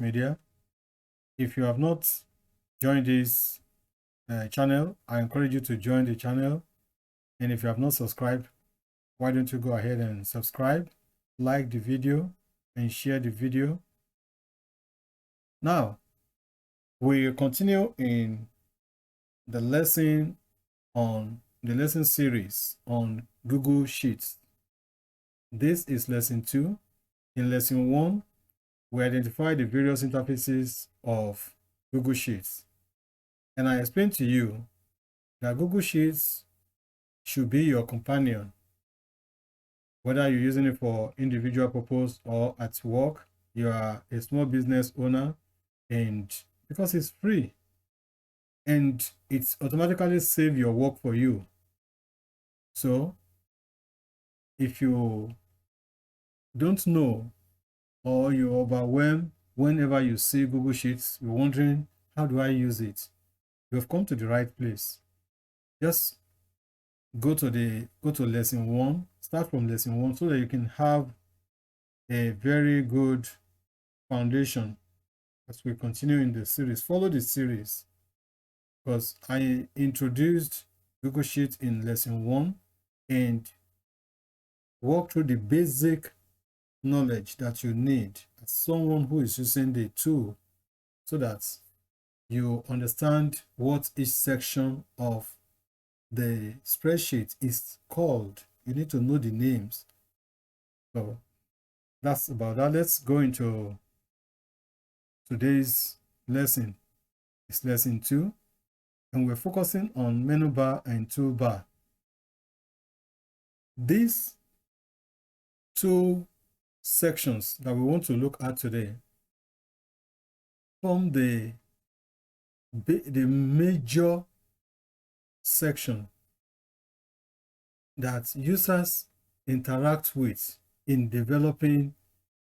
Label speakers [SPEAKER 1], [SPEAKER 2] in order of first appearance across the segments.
[SPEAKER 1] media. If you have not joined this channel, I encourage you to join the channel. And if you have not subscribed, why don't you go ahead and subscribe, like the video, and share the video. Now, we continue in the lesson series on Google Sheets. This is lesson 2. In lesson 1, we identify the various interfaces of Google Sheets. And I explained to you that Google Sheets should be your companion, whether you're using it for individual purpose or at work, you are a small business owner, and because it's free and it's automatically save your work for you. So if you don't know or you're overwhelmed whenever you see Google Sheets, you're wondering, how do I use it? You have come to the right place. Just go to lesson 1, start from lesson 1 so that you can have a very good foundation as we continue in the series. Follow the series because I introduced Google Sheets in lesson 1 and walk through the basic knowledge that you need as someone who is using the tool so that you understand what each section of the spreadsheet is called. You need to know the names. So that's about that. Let's go into today's lesson. It's lesson 2, and we're focusing on menu bar and toolbar. These two sections that we want to look at today form the major section that users interact with in developing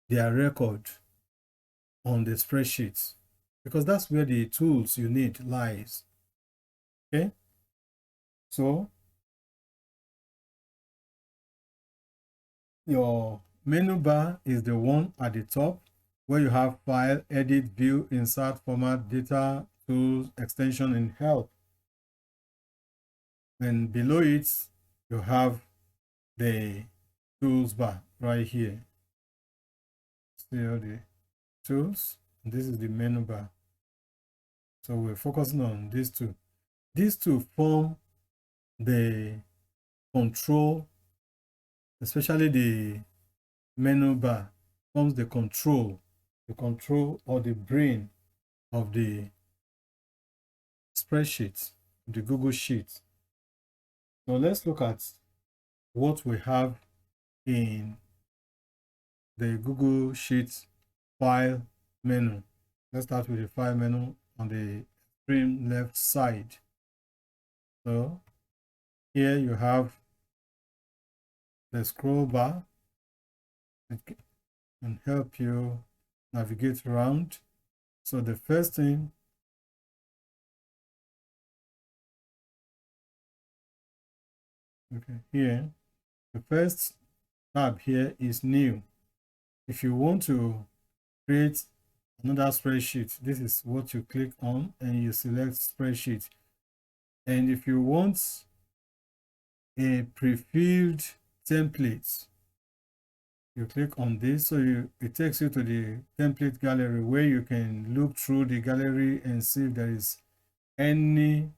[SPEAKER 1] their record on the spreadsheet, because that's where the tools you need lies. Okay, so your menu bar is the one at the top where you have file, edit, view, insert, format, data, tools, extension, and help. And below it, you have the tools bar right here. See all the tools. This is the menu bar. So we're focusing on these two. These two form the control, especially the menu bar forms the control or the brain of the spreadsheet, the Google Sheet. So let's look at what we have in the Google Sheet file menu. Let's start with the file menu on the extreme left side. So here you have the scroll bar. It can help you navigate around. So the first thing, okay, here, the first tab here is new. If you want to create another spreadsheet, this is what you click on and you select spreadsheet. And if you want a pre-filled template, you click on this, so it takes you to the template gallery where you can look through the gallery and see if there is any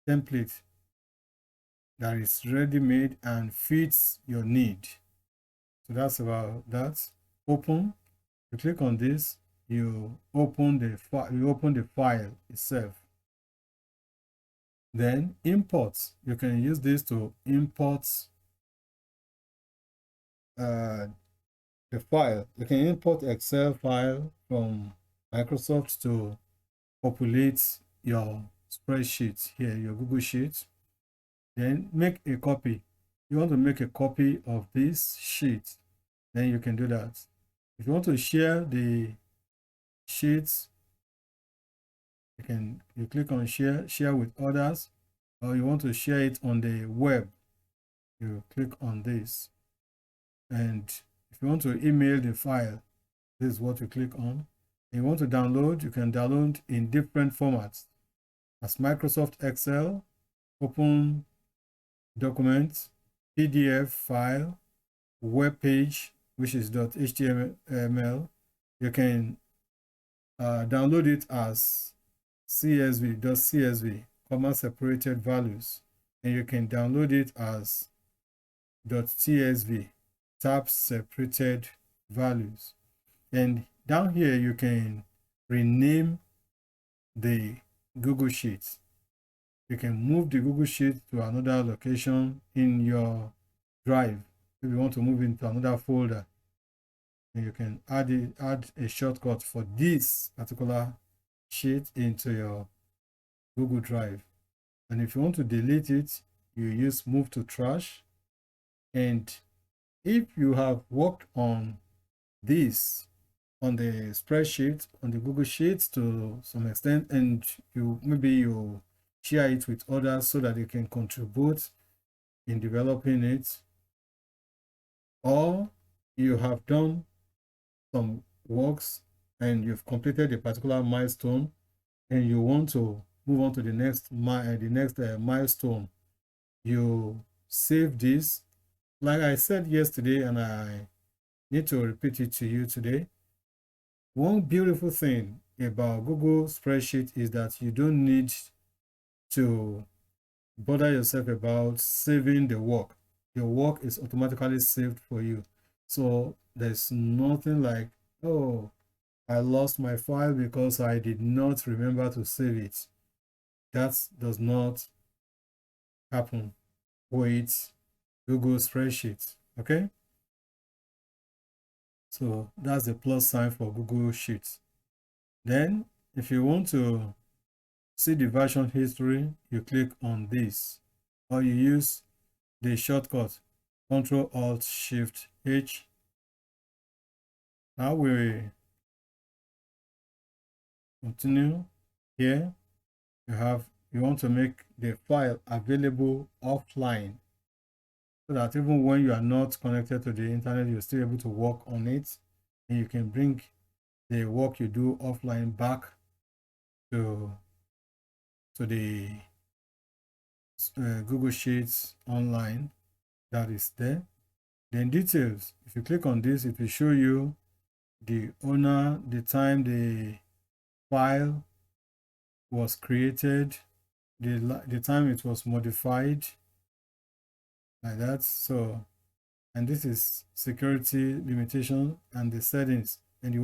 [SPEAKER 1] template that is ready-made and fits your need. So that's about that. Open. You click on this, you open the file itself. Then import. You can use this to import the file. You can import Excel file from Microsoft to populate your spreadsheet here, your Google Sheet. Then make a copy. You want to make a copy of this sheet, then you can do that. If you want to share the sheets, you click on share with others, or you want to share it on the web, you click on this. And if you want to email the file, this is what you click on, You want to download, you can download in different formats as Microsoft Excel, Open Document, PDF file, web page, which is .html. You can download it as CSV, comma separated values, and you can download it as .tsv, tab separated values. And down here, you can rename the Google Sheets. You can move the Google Sheet to another location in your drive. If you want to move into another folder, and you can add a shortcut for this particular sheet into your Google Drive. And if you want to delete it, you use move to trash. And if you have worked on this on the spreadsheet, on the Google Sheets to some extent, and maybe you share it with others so that they can contribute in developing it, or you have done some works and you've completed a particular milestone and you want to move on to the next milestone, you save this. Like I said yesterday, and I need to repeat it to you today, one beautiful thing about Google Spreadsheet is that you don't need to bother yourself about saving the work. Your work is automatically saved for you. So there's nothing like, oh, I lost my file because I did not remember to save it. That does not happen with Google Spreadsheet. Okay? So that's the plus sign for Google Sheets. Then, if you want to see the version history, you click on this, or you use the shortcut Ctrl-Alt-Shift-H. Now we continue. Here, you want to make the file available offline, so that even when you are not connected to the internet, you're still able to work on it, and you can bring the work you do offline back to the Google Sheets online that is there. Then details, if you click on this, it will show you the owner, the time the file was created, the time it was modified, like that. So, and this is security limitation and the settings, and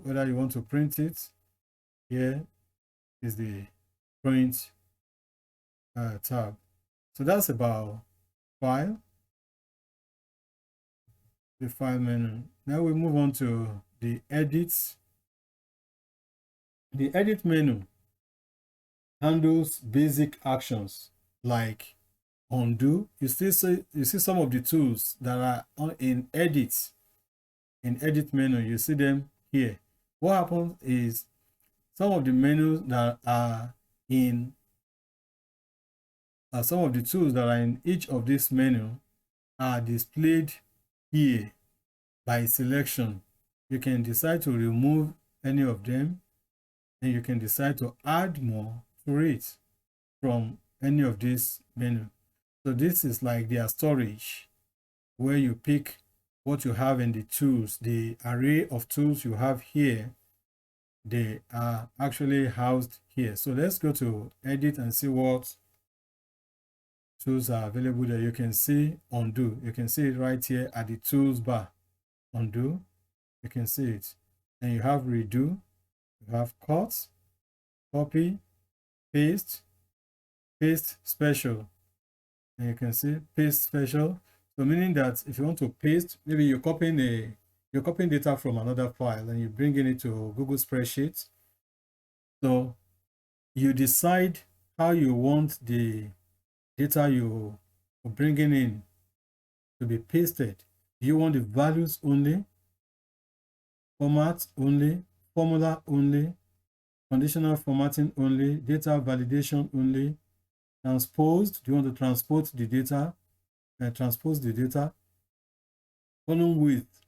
[SPEAKER 1] whether you want to print it. Here is the print tab. So that's about file, the file menu. Now we move on to the edits. The edit menu handles basic actions like undo. You see some of the tools that are in edit menu. You see them here. What happens is some of the menus that are in some of the tools that are in each of this menu are displayed here by selection. You can decide to remove any of them, and you can decide to add more to it from any of these menus. So this is like their storage, where you pick what you have in the tools. The array of tools you have here, they are actually housed here. So let's go to edit and see what tools are available there. You can see undo. You can see it right here at the tools bar. Undo, you can see it. And you have redo, you have cut, copy, paste, paste special. And you can see paste special. So meaning that if you want to paste, maybe you're copying data from another file and you're bringing it to Google Spreadsheet. So you decide how you want the data you're bringing in to be pasted. Do you want the values only, format only, formula only, conditional formatting only, data validation only, transposed? Do you want to transpose the data? Column width.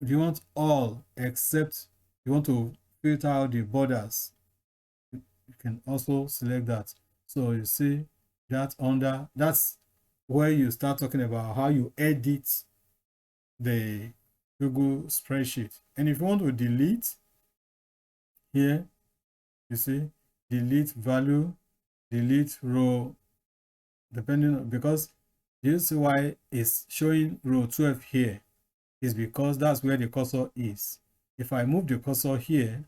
[SPEAKER 1] Do you want all except you want to filter out the borders, you can also select that. So you see that under, that's where you start talking about how you edit the Google spreadsheet. And if you want to delete, here you see delete value, delete row, depending on, because you see why it's showing row 12 here is because that's where the cursor is. If I move the cursor here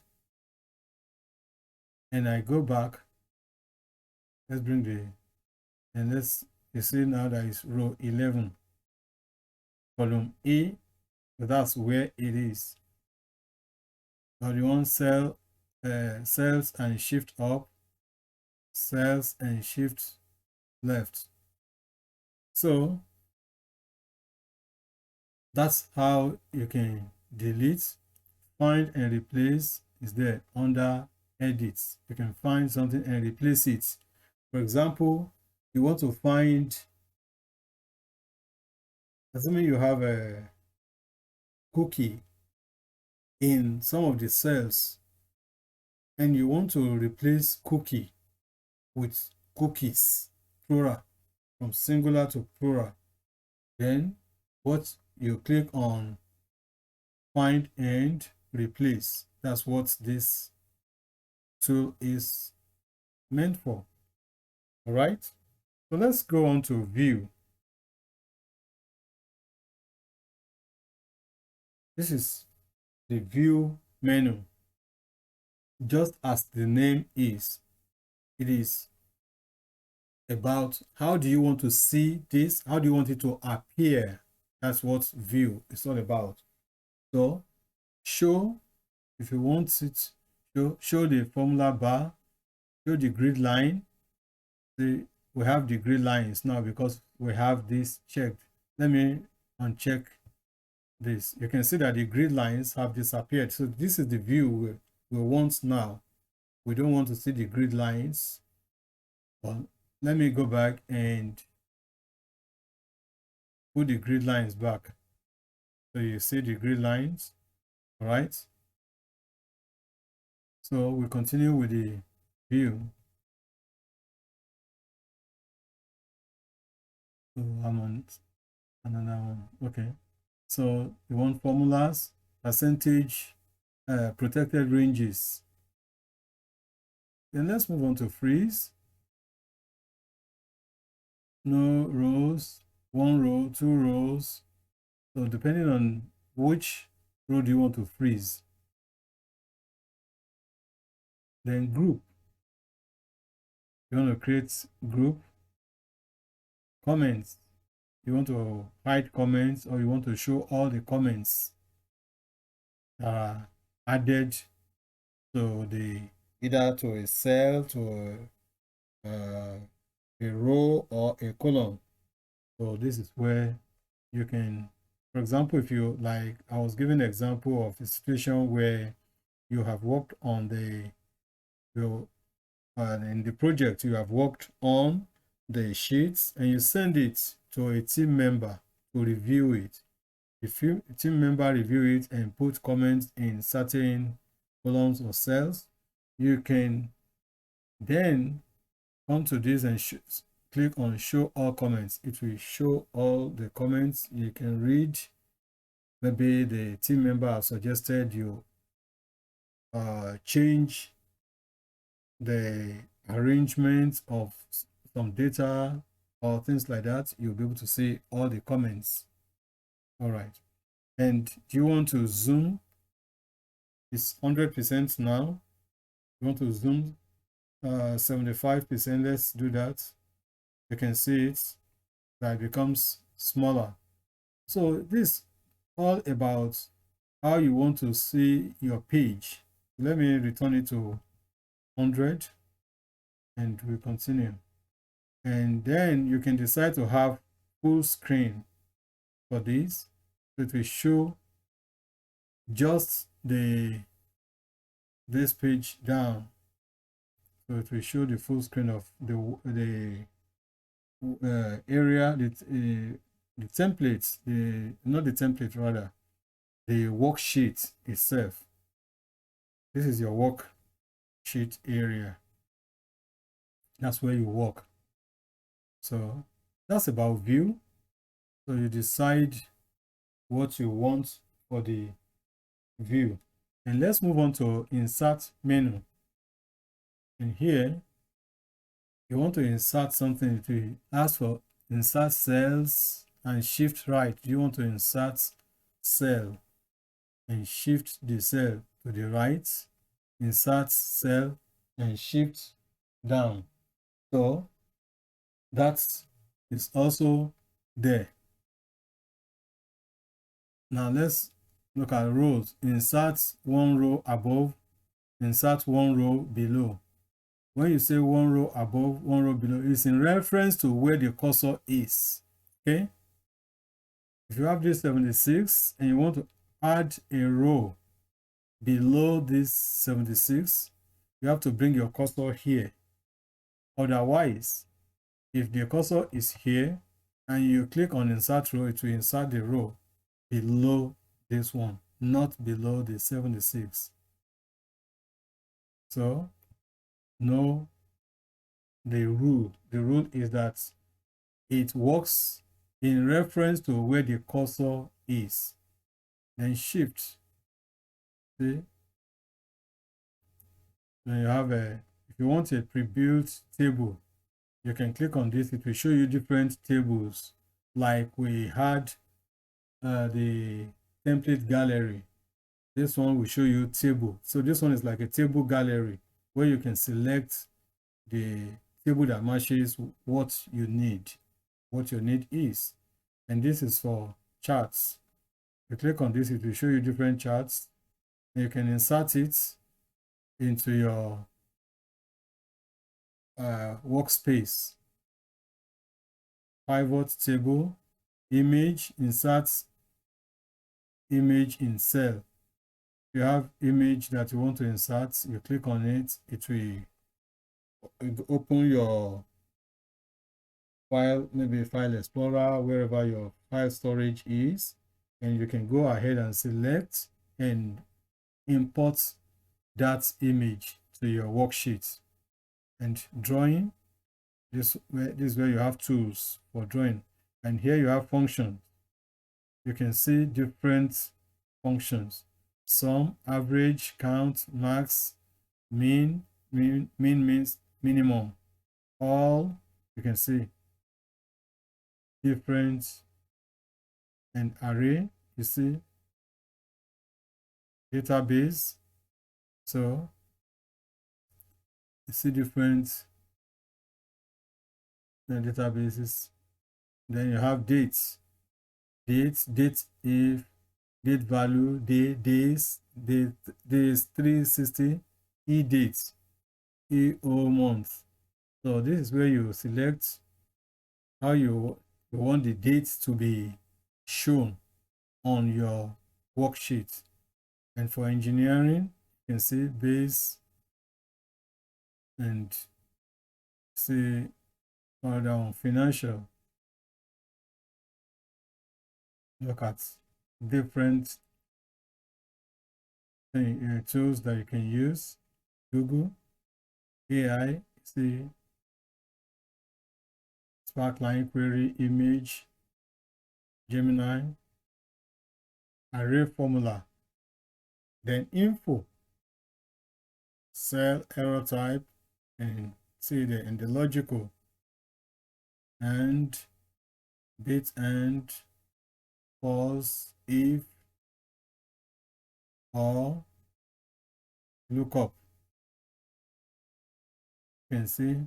[SPEAKER 1] and I go back, let's bring the, and let's, you see now that is row 11, column E, so that's where it is. Now you want cell, cells and shift up, cells and shift left. So that's how you can delete. Find and replace is there under edit. You can find something and replace it. For example, you want to find, assuming you have a cookie in some of the cells and you want to replace cookie with cookies, plural, from singular to plural, then what you click on find and replace. That's what this tool is meant for. All right, so let's go on to view. This is the view menu. Just as the name is, it is about how do you want to see this, how do you want it to appear. That's what view is all about. So show, if you want it, show the formula bar, show the grid line. See, we have the grid lines now because we have this checked. Let me uncheck this. You can see that the grid lines have disappeared. So this is the view we want now. We don't want to see the grid lines. Well, let me go back and put the grid lines back. So you see the grid lines. All right. So we continue with the view. So I'm on another one. Okay. So you want formulas, percentage, protected ranges. Then let's move on to freeze. No rows, one row, two rows. So depending on which row do you want to freeze. Then group. You want to create group. Comments. You want to hide comments or you want to show all the comments that are added to the, either to a cell, to a row or a column. So this is where you can, for example, if you like, I was giving an example of a situation where you have worked on the, in the project, you have worked on the sheets and you send it to a team member to review it. If you team member review it and put comments in certain columns or cells, you can then come to this and click on show all comments. It will show all the comments. You can read. Maybe the team member has suggested you change the arrangement of some data or things like that. You'll be able to see all the comments. All right. And do you want to zoom? It's 100% now. You want to zoom 75%. Let's do that. You can see it that it becomes smaller. So this all about how you want to see your page. Let me return it to 100 and we continue. And then you can decide to have full screen for this. It will show just this page down. So it will show the full screen of the area, the templates, not the template, rather the worksheet itself. This is your worksheet area. That's where you work. So that's about view. So you decide what you want for the view. And let's move on to insert menu. And here you want to insert something. To ask for insert cells and shift right. You want to insert cell and shift the cell to the right, insert cell and shift down. So that is also there. Now let's look at rows. Insert one row above, insert one row below. When you say one row above, one row below, it's in reference to where the cursor is. Okay? If you have this 76 and you want to add a row below this 76, you have to bring your cursor here. Otherwise, if the cursor is here and you click on insert row, it will insert the row below this one, not below the 76. So, know the rule. The rule is that it works in reference to where the cursor is. Then shift. See? Then you have if you want a pre-built table, you can click on this. It will show you different tables. Like we had the template gallery. This one will show you table. So this one is like a table gallery where you can select the table that matches what you need, what your need is. And this is for charts. You click on this, it will show you different charts. And you can insert it into your workspace. Pivot table, image, insert image in cell. If you have image that you want to insert, you click on it, it will open your file, maybe File Explorer, wherever your file storage is, and you can go ahead and select and import that image to your worksheet. And drawing, this is where you have tools for drawing, and here you have functions. You can see different functions: sum, average, count, max, mean means minimum. All, you can see different, and array, you see database. So you see different databases. Then you have dates, date if, date value, days 360, date, EO month. So this is where you select how you want the dates to be shown on your worksheet. And for engineering, you can see base and see further on financial. Look at different tools that you can use. Google, AI, see Sparkline query, image, Gemini, array formula, then info, cell, error type, and see the logical, and bit, and pause, if, or lookup. You can see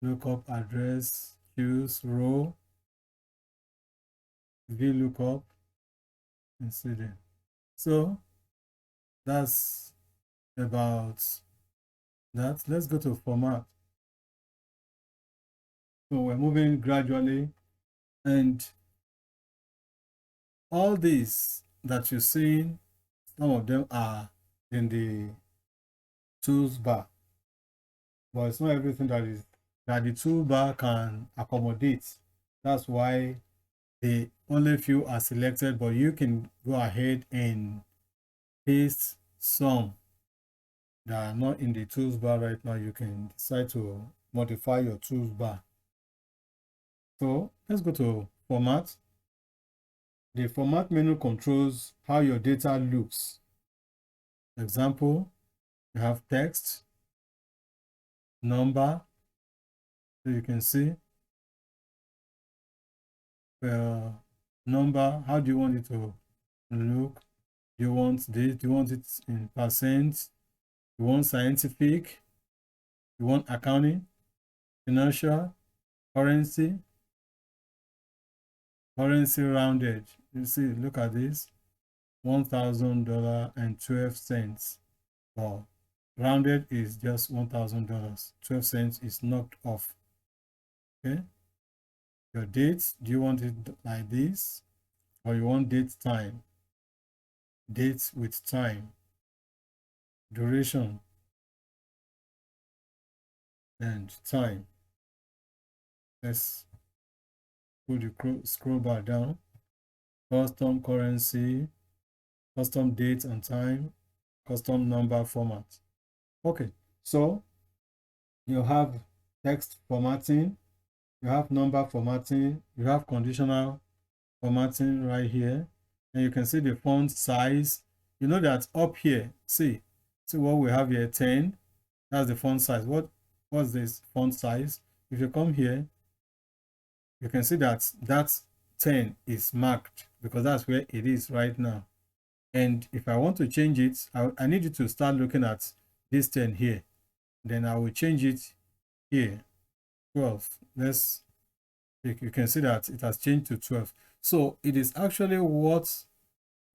[SPEAKER 1] lookup, address, choose, row, VLOOKUP, and see there. So that's about that. Let's go to format. So we're moving gradually, and all these that you're seeing, some of them are in the tools bar, but it's not everything that the toolbar can accommodate. That's why the only few are selected, but you can go ahead and paste some that are not in the tools bar right now, you can decide to modify your tools bar. So let's go to format. The format menu controls how your data looks. Example, you have text, number, so you can see the number. How do you want it to look? Do you want this? Do you want it in percent? You want scientific? You want accounting, financial, currency, currency rounded. You see, look at this, $1,000.12. Or rounded is just $1,000. 12 cents is knocked off. Okay. Your date, do you want it like this? Or you want date time? Date with time. Duration and time. Let's put the scroll bar down. Custom currency, custom date and time, custom number format. Okay, so you have text formatting, you have number formatting, you have conditional formatting right here, and you can see the font size. You know that up here, see what we have here, 10. That's the font size. What's this font size? If you come here, you can see that 10 is marked because that's where it is right now. And if I want to change it, I need you to start looking at this 10 here. Then I will change it here, 12. You can see that it has changed to 12. So it is actually what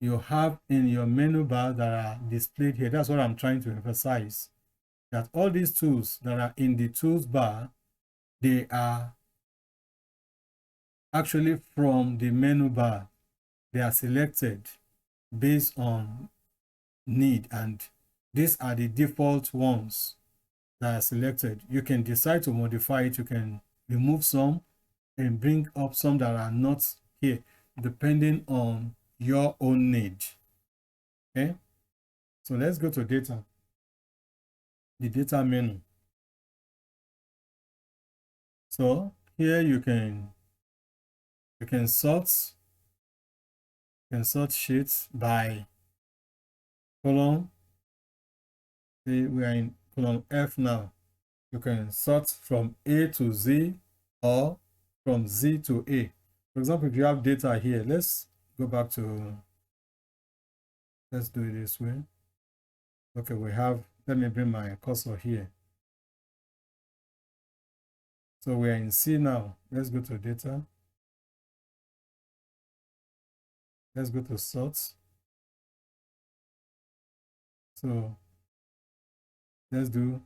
[SPEAKER 1] you have in your menu bar that are displayed here. That's what I'm trying to emphasize. That all these tools that are in the tools bar, they are actually from the menu bar. They are selected based on need, and these are the default ones that are selected. You can decide to modify it. You can remove some and bring up some that are not here, depending on your own need. Okay, so let's go to data, the data menu. So here you can sort sheets by column. See, we are in column F now. You can sort from A to Z or from Z to A. For example, if you have data here, let's go back to, let's do it this way. Okay, we have, let me bring my cursor here. So we are in C now. Let's go to data. Let's go to sort. So let's do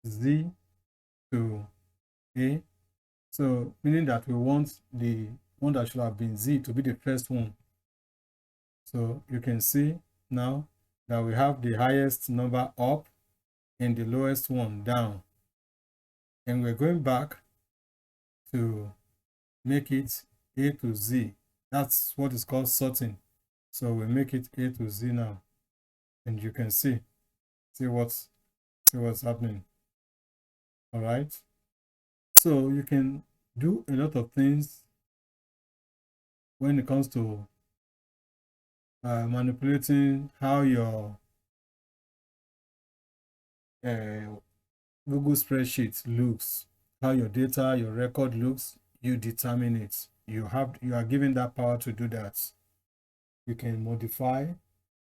[SPEAKER 1] Z to A. So meaning that we want the one that should have been Z to be the first one. So you can see now that we have the highest number up and the lowest one down. And we're going back to make it A to Z. That's what is called sorting. So we make it A to Z now. And you can see what's happening. All right. So you can do a lot of things when it comes to manipulating how your Google spreadsheet looks, how your data, your record looks. You determine it. You are given that power to do that. You can modify.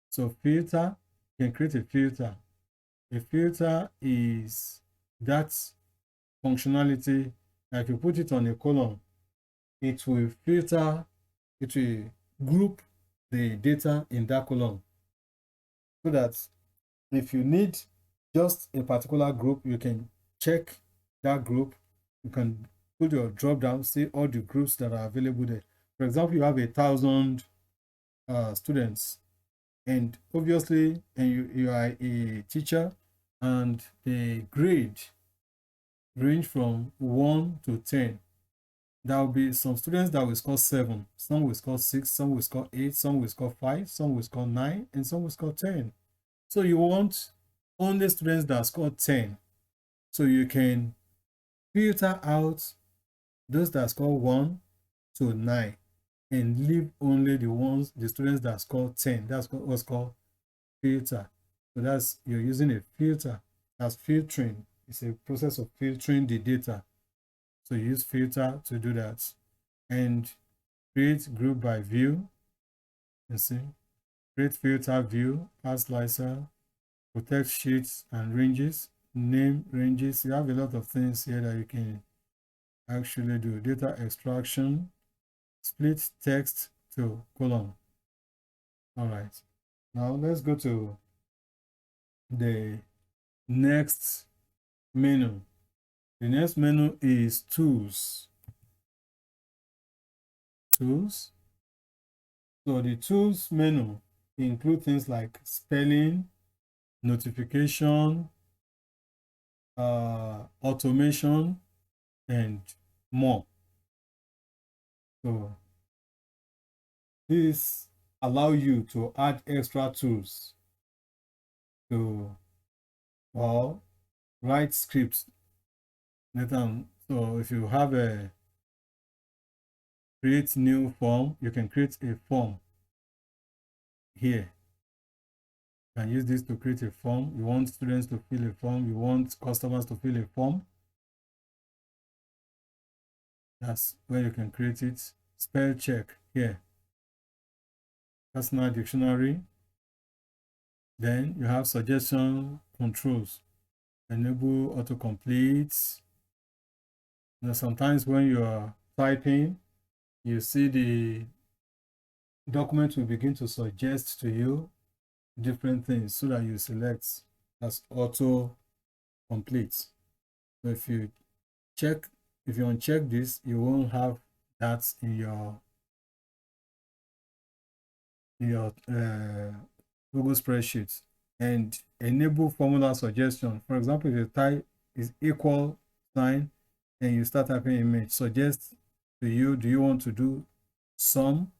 [SPEAKER 1] So filter, you can create a filter. A filter is that functionality. Like you put it on a column, it will filter, it will group the data in that column, so that if you need just a particular group, you can check that group. You can put your drop down, see all the groups that are available there. For example, you have 1,000 students, and obviously, and you are a teacher, and the grade range from 1 to 10. There will be some students that will score 7, some will score 6, some will score 8, some will score 5, some will score 9, and some will score 10. So you want only students that score 10. So you can filter out those that score 1 to 9 and leave only the students that score 10. That's what's called filter. So that's, you're using a filter. That's filtering. It's a process of filtering the data. So you use filter to do that. And create group by view. You see, create filter view, add slicer, protect sheets and ranges, name ranges. You have a lot of things here that you can actually do. Data extraction, split text to column. All right. Now let's go to the next menu. The next menu is tools. Tools. So the tools menu include things like spelling, notification, automation, and more. So this allow you to add extra tools to or write scripts. So if you have a create new form, you can create a form here. You can use this to create a form. You want students to fill a form. You want customers to fill a form. That's where you can create it. Spell check here. Personal dictionary. Then you have suggestion controls. Enable autocomplete. Sometimes when you are typing, you see the document will begin to suggest to you different things so that you select as auto complete. So if you uncheck this, you won't have that in your Google spreadsheet. And enable formula suggestion. For example, if you type is equal sign and you start typing image, suggest to you, do you want to do sum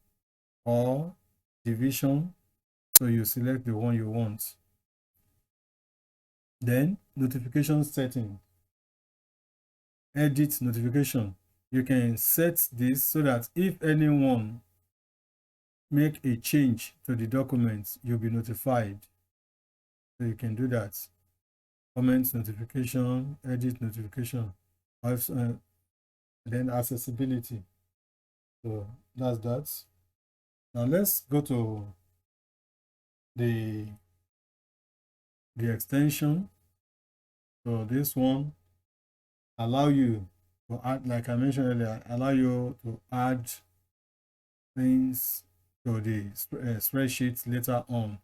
[SPEAKER 1] or division? So you select the one you want. Then notification setting. Edit notification. You can set this so that if anyone make a change to the document, you'll be notified. So you can do that. Comment notification, edit notification, then accessibility. So that's that. Now let's go to the extension. So this one allow you to add, like I mentioned earlier, allow you to add things to the spreadsheet later on.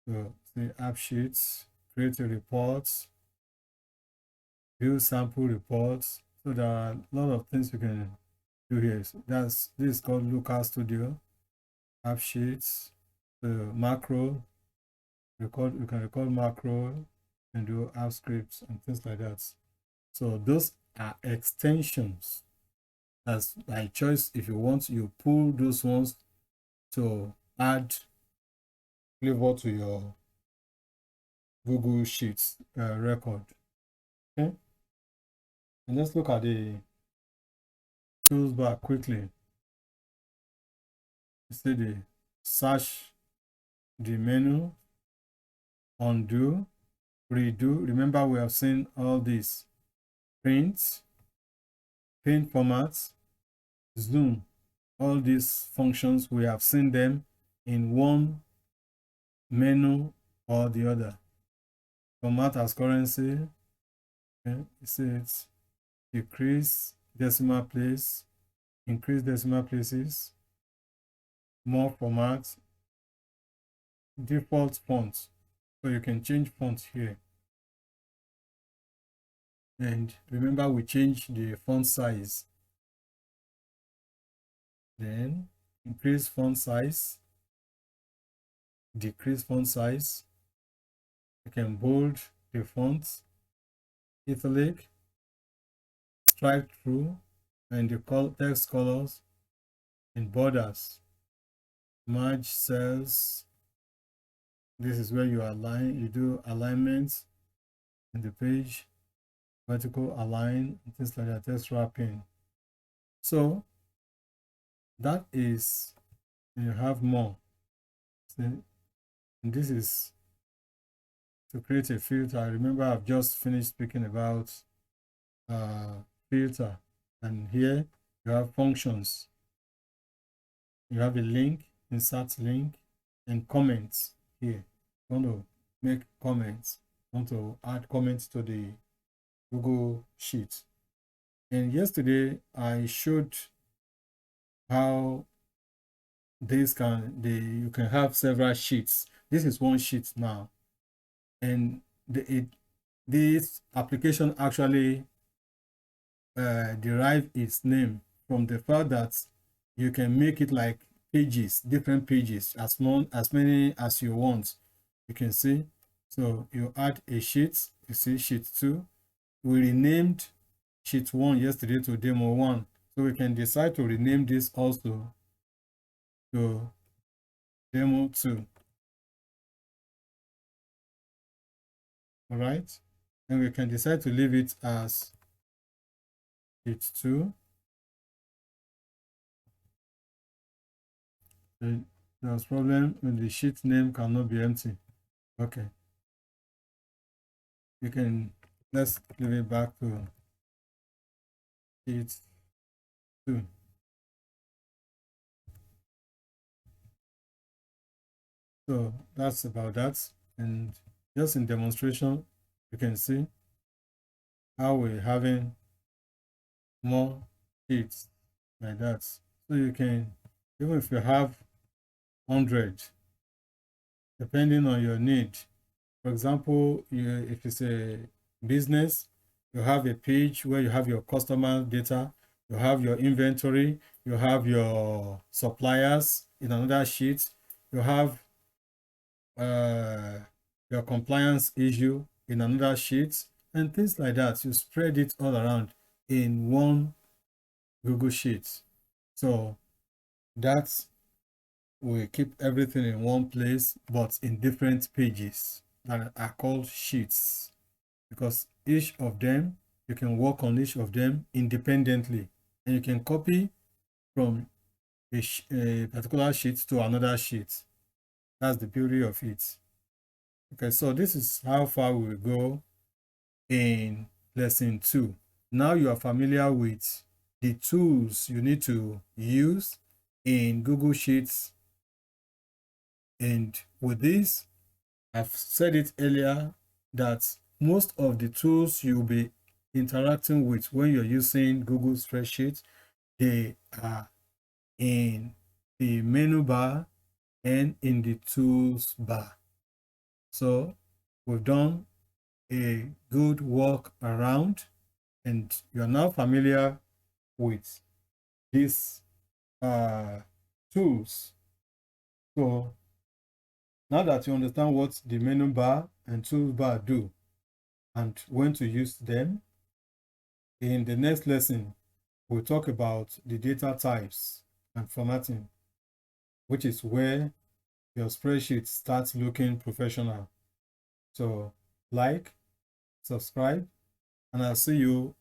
[SPEAKER 1] So say app sheets, create a report, view sample reports. So there are a lot of things you can do here. So this is called Local Studio, app sheets, the macro, you can record macro and do app scripts and things like that. So those are extensions. As by choice, if you want, you pull those ones to add flavor to your Google Sheets record. Okay, and let's look at the tools bar quickly. You see the search, the menu, undo, redo. Remember, we have seen all these: print, paint formats, zoom. All these functions, we have seen them in one menu or the other. Format as currency. Okay, you see it. Decrease decimal place, increase decimal places, more formats, default font. So you can change font here. And remember, we change the font size. Then increase font size, decrease font size. You can bold the font, italic, strike through, and the text colors and borders. Merge cells, This is where you do alignments in the page, vertical align, things like that, text wrapping. So that is, you have more. See? And this is to create a filter. I remember I've just finished speaking about filter, and here you have functions. You have a link, insert link, and comments here. You want to make comments, you want to add comments to the Google Sheet. And yesterday I showed how you can have several sheets. This is one sheet now, and this application actually derive its name from the fact that you can make it like pages, different pages, as many as you want. You can see. So you add a sheet, you see sheet 2. We renamed sheet 1 yesterday to demo 1. So we can decide to rename this also to demo 2. All right. And we can decide to leave it as sheet 2. There's problem when the sheet name cannot be empty. Okay. Let's give it back to sheet 2. So that's about that. And just in demonstration, you can see how we're having more sheets like that. So you can, even if you have 100, depending on your need. For example, if it's a business, you have a page where you have your customer data, you have your inventory, you have your suppliers in another sheet, you have your compliance issue in another sheet, and things like that. You spread it all around in one Google Sheet. So that will keep everything in one place, but in different pages that are called sheets, because each of them, you can work on each of them independently, and you can copy from a particular sheet to another sheet. That's the beauty of it. Okay, so this is how far we will go in lesson 2. Now you are familiar with the tools you need to use in Google Sheets. And with this, I've said it earlier that most of the tools you'll be interacting with when you're using Google Spreadsheet, they are in the menu bar and in the tools bar. So we've done a good walk around, and you're now familiar with these tools. So now that you understand what the menu bar and toolbar do and when to use them, in the next lesson, we'll talk about the data types and formatting, which is where your spreadsheet starts looking professional. So like, subscribe, and I'll see you